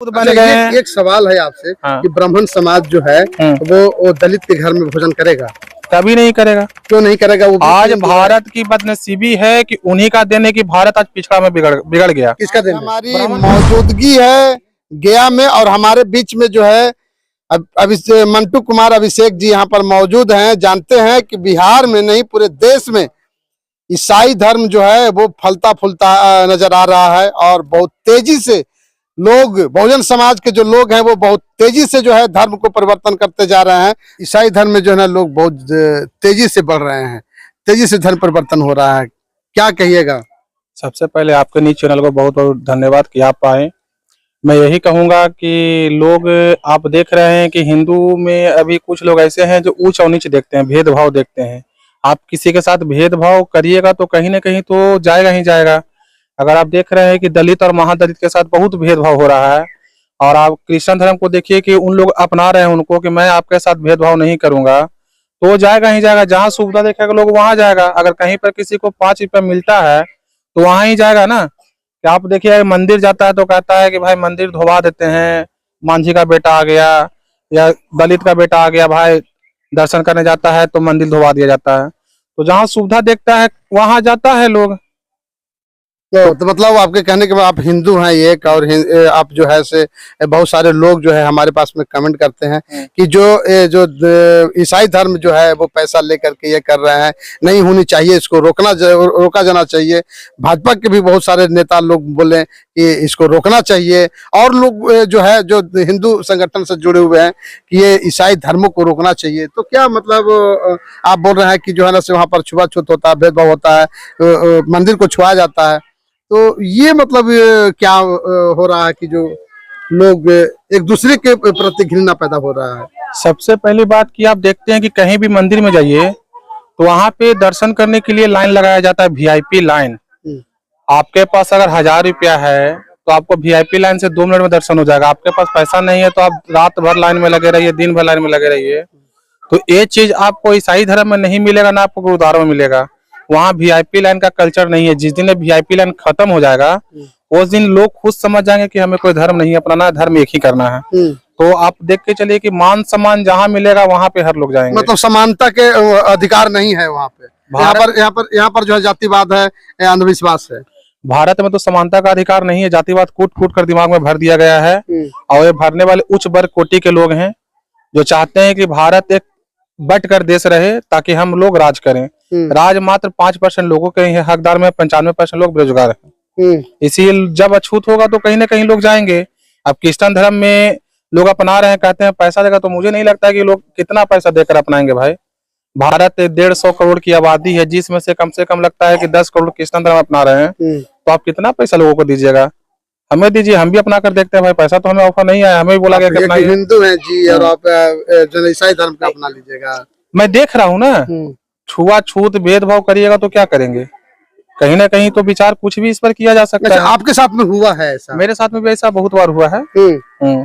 बन गए हैं। एक सवाल है आपसे हाँ। कि ब्राह्मण समाज जो है वो दलित के घर में भोजन करेगा? कभी नहीं करेगा। क्यों नहीं करेगा? वो आज भारत की बदनसीबी है कि उन्हीं का देने की भारत आज पिछड़ा में बिगड़ गया। किसका देना? हमारी मौजूदगी है गया में और हमारे बीच में जो है मंटू कुमार अभिषेक जी यहाँ पर मौजूद हैं। जानते हैं कि बिहार में नहीं पूरे देश में ईसाई धर्म जो है वो फलता फूलता नजर आ रहा है और बहुत तेजी से लोग बहुजन समाज के जो लोग हैं वो बहुत तेजी से जो है धर्म को परिवर्तन करते जा रहे हैं। ईसाई धर्म में जो है ना लोग बहुत तेजी से बढ़ रहे हैं, तेजी से धर्म परिवर्तन हो रहा है। क्या कहिएगा? सबसे पहले आपके न्यूज चैनल को बहुत बहुत धन्यवाद कि आप आए। मैं यही कहूंगा कि लोग आप देख रहे हैं कि हिंदू में अभी कुछ लोग ऐसे हैं जो ऊंच और नीच देखते हैं, भेदभाव देखते हैं। आप किसी के साथ भेदभाव करिएगा तो कहीं ना कहीं तो जाएगा ही जाएगा। अगर आप देख रहे हैं कि दलित और महादलित के साथ बहुत भेदभाव हो रहा है और आप क्रिश्चियन धर्म को देखिए कि उन लोग अपना रहे हैं उनको कि मैं आपके साथ भेदभाव नहीं करूंगा, तो जाएगा ही जाएगा। जहाँ सुविधा देखेगा लोग वहां जाएगा। अगर कहीं पर किसी को 5 रुपया मिलता है तो वहां ही जाएगा ना। कि आप देखिए मंदिर जाता है तो कहता है कि भाई मंदिर धोवा देते हैं, मांझी का बेटा आ गया या दलित का बेटा आ गया, भाई दर्शन करने जाता है तो मंदिर धोवा दिया जाता है। तो जहाँ सुविधा देखता है वहां जाता है लोग। तो मतलब आपके कहने के बाद आप हिंदू हैं एक और आप जो है से बहुत सारे लोग जो है हमारे पास में कमेंट करते हैं कि जो ईसाई धर्म जो है वो पैसा लेकर के ये कर रहे हैं, नहीं होनी चाहिए, इसको रोका जाना चाहिए। भाजपा के भी बहुत सारे नेता लोग बोले कि इसको रोकना चाहिए और लोग जो है जो हिंदू संगठन से जुड़े हुए हैं कि ये ईसाई धर्मों को रोकना चाहिए। तो क्या मतलब आप बोल रहे हैं कि जो है ना से वहाँ पर छुआछूत होता है, भेदभाव होता है, मंदिर को छुआ जाता है, तो ये मतलब क्या हो रहा है कि जो लोग एक दूसरे के प्रति घृणा पैदा हो रहा है? सबसे पहली बात कि आप देखते हैं कि कहीं भी मंदिर में जाइए तो वहां पे दर्शन करने के लिए लाइन लगाया जाता है, वीआईपी लाइन। आपके पास अगर 1000 रुपया है तो आपको वीआईपी लाइन से 2 मिनट में दर्शन हो जाएगा। आपके पास पैसा नहीं है तो आप रात भर लाइन में लगे रहिए, दिन भर लाइन में लगे रहिए। तो ये चीज आपको ईसाई धर्म में नहीं मिलेगा, ना आपको गुरुद्वारों में मिलेगा। वहाँ वीआईपी लाइन का कल्चर नहीं है। जिस दिन वीआईपी लाइन खत्म हो जाएगा उस दिन लोग खुद समझ जाएंगे कि हमें कोई धर्म नहीं अपनाना है, धर्म एक ही करना है। तो आप देख के चलिए कि मान सम्मान जहाँ मिलेगा वहाँ पे हर लोग जाएंगे। मतलब समानता के अधिकार नहीं है वहाँ पे। यहाँ पर जो है जातिवाद है, अंधविश्वास है। भारत में तो समानता का अधिकार नहीं है, जातिवाद कूट कूट कर दिमाग में भर दिया गया है। और ये भरने वाले उच्च वर्ग कोटि के लोग हैं जो चाहते हैं कि भारत एक बट कर देश रहे ताकि हम लोग राज करें। राज मात्र 5% लोगों के हकदार में, 95% लोग बेरोजगार हैं। इसीलिए जब अछूत होगा तो कहीं ना कहीं लोग जाएंगे। अब क्रिश्चियन धर्म में लोग अपना रहे हैं, कहते हैं पैसा देगा, तो मुझे नहीं लगता कि लोग कितना पैसा देकर अपनाएंगे। भाई भारत 150 करोड़ की आबादी है जिसमें से कम लगता है कि 10 करोड़ क्रिश्चियन धर्म अपना रहे हैं। तो आप कितना पैसा लोगों को दीजिएगा? हमें दीजिए, हम भी अपना कर देखते हैं। भाई पैसा तो हमें ऑफर नहीं आया, हमें भी बोला गया कि अपना। हिंदू है जी और आप जो ईसाई धर्म का अपना लीजिएगा। मैं देख रहा हूँ ना, छुआछूत भेदभाव करिएगा तो क्या करेंगे? कहीं ना कहीं तो विचार कुछ भी इस पर किया जा सकता है। आपके साथ में हुआ है ऐसा? मेरे साथ में भी ऐसा बहुत बार हुआ है।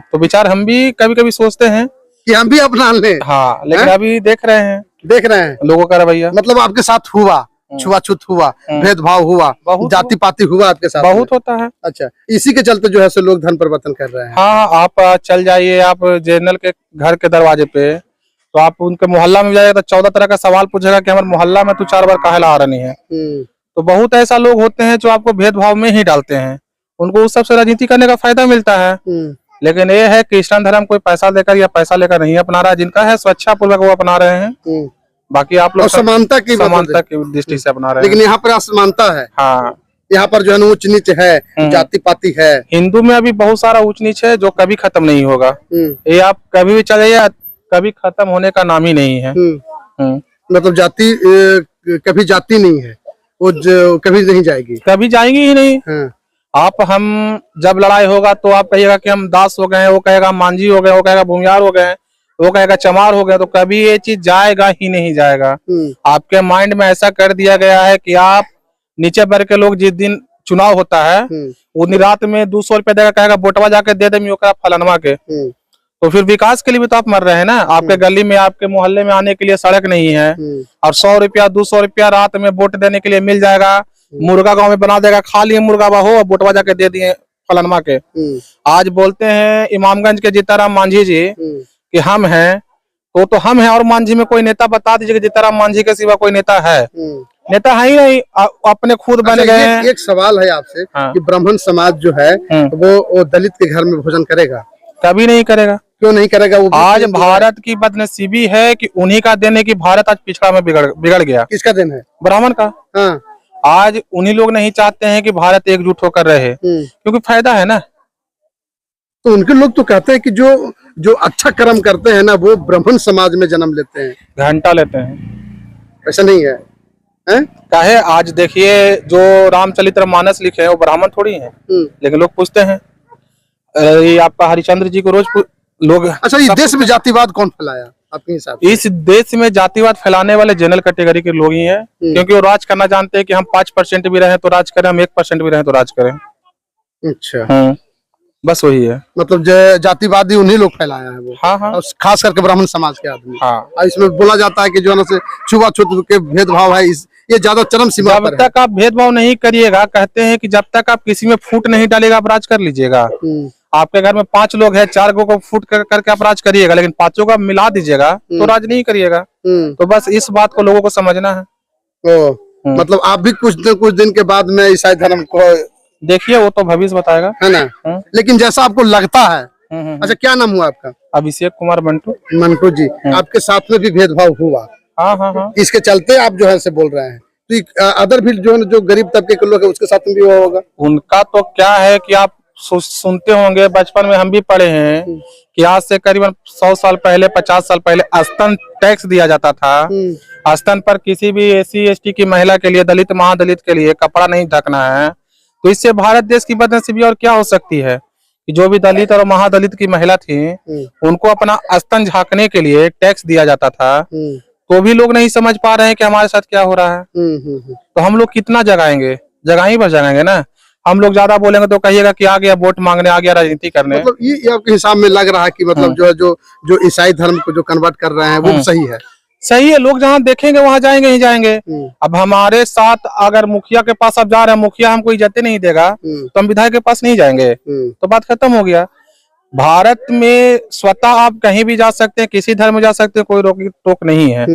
तो विचार हम भी कभी कभी सोचते हैं कि हम भी अपना लें। हाँ, लेकिन अभी देख रहे हैं लोगों का रवैया। मतलब आपके साथ हुआ, छुआछूत हुआ, भेदभाव हुआ, जाति पाति हुआ आपके साथ? बहुत होता है। अच्छा, इसी के चलते जो है लोग धर्म परिवर्तन कर रहे हैं। हाँ, आप चल जाइए आप जनरल के घर के दरवाजे पे, तो आप उनके मोहल्ला में जाइए तो 14 तरह का सवाल पूछेगा कि हमारे मोहल्ला में तू 4 बार काहे ला रही है। तो बहुत ऐसा लोग होते हैं जो आपको भेदभाव में ही डालते हैं। उनको उस सबसे राजनीति करने का फायदा मिलता है। लेकिन ये है क्रिश्चियन धर्म कोई पैसा देकर या पैसा लेकर नहीं अपना रहा है। जिनका है स्वेच्छा पूर्वक वो अपना रहे हैं। बाकी आप लोग समानता की दृष्टि से अपना रहे हैं। लेकिन यहाँ पर असमानता है। हाँ, यहाँ पर जो है ऊंच नीच है, जाति पाति है। हिंदू में अभी बहुत सारा ऊंच नीच है जो कभी खत्म नहीं होगा। ये आप कभी भी चले जाइए, कभी खत्म होने का नाम ही नहीं है। मतलब जाति कभी जाति नहीं है, वो कभी नहीं जाएगी, कभी जाएंगी ही नहीं। आप हम जब लड़ाई होगा तो आप कहिएगा कि हम दास हो गए, वो कहेगा मांझी हो गए, वो कहेगा भूमियार हो गए, वो कहेगा चमार हो गए। तो कभी ये चीज जाएगा ही नहीं जाएगा। आपके माइंड में ऐसा कर दिया गया है कि आप नीचे वर्ग के लोग जिस दिन चुनाव होता है उस दिन रात में 200 रुपया देगा, कहेगा बोटवा जाके दे दे फलानवा के। तो फिर विकास के लिए भी तो आप मर रहे हैं ना। आपके गली में, आपके मोहल्ले में आने के लिए सड़क नहीं है और 100 रुपया 200 रुपया रात में वोट देने के लिए मिल जाएगा। मुर्गा गांव में बना देगा, खा लिए मुर्गा हो, बोटवा जाके दे दिए फलानमा के, आज बोलते हैं इमामगंज के जीताराम मांझी जी कि हम हैं, तो हम हैं, और मांझी में कोई नेता बता दीजिए कि जीताराम मांझी के सिवा कोई नेता है? नेता है ही नहीं, अपने खुद बन अच्छा, गए हैं। एक सवाल है आपसे हाँ। कि ब्राह्मण समाज जो है वो दलित के घर में भोजन करेगा? कभी नहीं करेगा। क्यों नहीं करेगा? वो आज भारत की बदनसीबी है कि उन्हीं का दिन है कि भारत आज पिछड़ा में बिगड़ गया। किसका दिन है? ब्राह्मण का। हाँ। आज उन्हीं लोग नहीं चाहते हैं कि भारत एकजुट होकर रहे, क्योंकि फायदा है ना। तो उनके लोग तो कहते हैं कि जो अच्छा कर्म करते हैं ना वो ब्राह्मण समाज में जन्म लेते हैं, घंटा लेते हैं। ऐसा नहीं है? काहे आज देखिए जो रामचरितमानस लिखे हैं वो ब्राह्मण थोड़ी हैं, लेकिन लोग पूछते हैं। ये आपका हरिश्चंद्र जी को रोज लोग। अच्छा, इस देश में जातिवाद कौन फैलाया आपके हिसाब से? इस देश में जातिवाद फैलाने वाले जनरल कैटेगरी के लोग ही हैं, क्योंकि वो राज करना जानते हैं कि हम 5% भी रहे तो राज करें, हम 1% भी रहे तो राज करें। अच्छा। बस वही है, मतलब जातिवादी उन्हीं लोग फैलाया है वो। हाँ हाँ, और खास करके ब्राह्मण समाज के आदमी। हाँ। और इसमें बोला जाता है कि जो है ना से छुआछूत के भेदभाव है, ये ज्यादा चरम सीमा जब पर है। तक आप भेदभाव नहीं करिएगा, कहते हैं कि जब तक आप किसी में फूट नहीं डालेगा आप राज कर लीजिएगा। आपके घर में 5 लोग हैं, 4 को फूट करके आप राज करिएगा, लेकिन 5 का मिला दीजिएगा तो राज नहीं करिएगा। तो बस इस बात को लोगों को समझना है। मतलब आप भी कुछ दिन के बाद में ईसाई धर्म को देखिए, वो तो भविष्य बताएगा, है ना। लेकिन जैसा आपको लगता है, अच्छा क्या नाम हुआ आपका? अभिषेक कुमार मंटू। मंटू जी, आपके साथ में भी भेदभाव हुआ? हाँ हाँ हाँ। इसके चलते आप जो है से बोल रहे हैं, तो अदर भी जो गरीब तबके के लोग हैं उसके साथ में भी हुआ होगा? उनका तो क्या है कि आप सुनते होंगे, बचपन में हम भी पढ़े हैं कि आज से करीबन 100 साल पहले, 50 साल पहले स्तन टैक्स दिया जाता था। स्तन पर किसी भी SC ST की महिला के लिए, दलित महादलित के लिए कपड़ा नहीं ढकना है। तो इससे भारत देश की बदनसीबी और क्या हो सकती है कि जो भी दलित और महादलित की महिला थी उनको अपना स्तन झांकने के लिए टैक्स दिया जाता था। तो भी लोग नहीं समझ पा रहे हैं कि हमारे साथ क्या हो रहा है। तो हम लोग कितना जगाएंगे? जगह ही पर जगाएंगे ना। हम लोग ज्यादा बोलेंगे तो कहिएगा कि आ गया वोट मांगने, आ गया राजनीति करने। मतलब ये आपके हिसाब में लग रहा है कि मतलब जो ईसाई धर्म को जो कन्वर्ट कर रहे हैं वो सही है? सही है, लोग जहाँ देखेंगे वहां जाएंगे ही जाएंगे। अब हमारे साथ अगर मुखिया के पास अब जा रहे हैं, मुखिया हमको इज्जत नहीं देगा तो हम विधायक के पास नहीं जाएंगे, तो बात खत्म हो गया। भारत में स्वतः आप कहीं भी जा सकते हैं, किसी धर्म में जा सकते हैं, कोई रोक टोक नहीं है।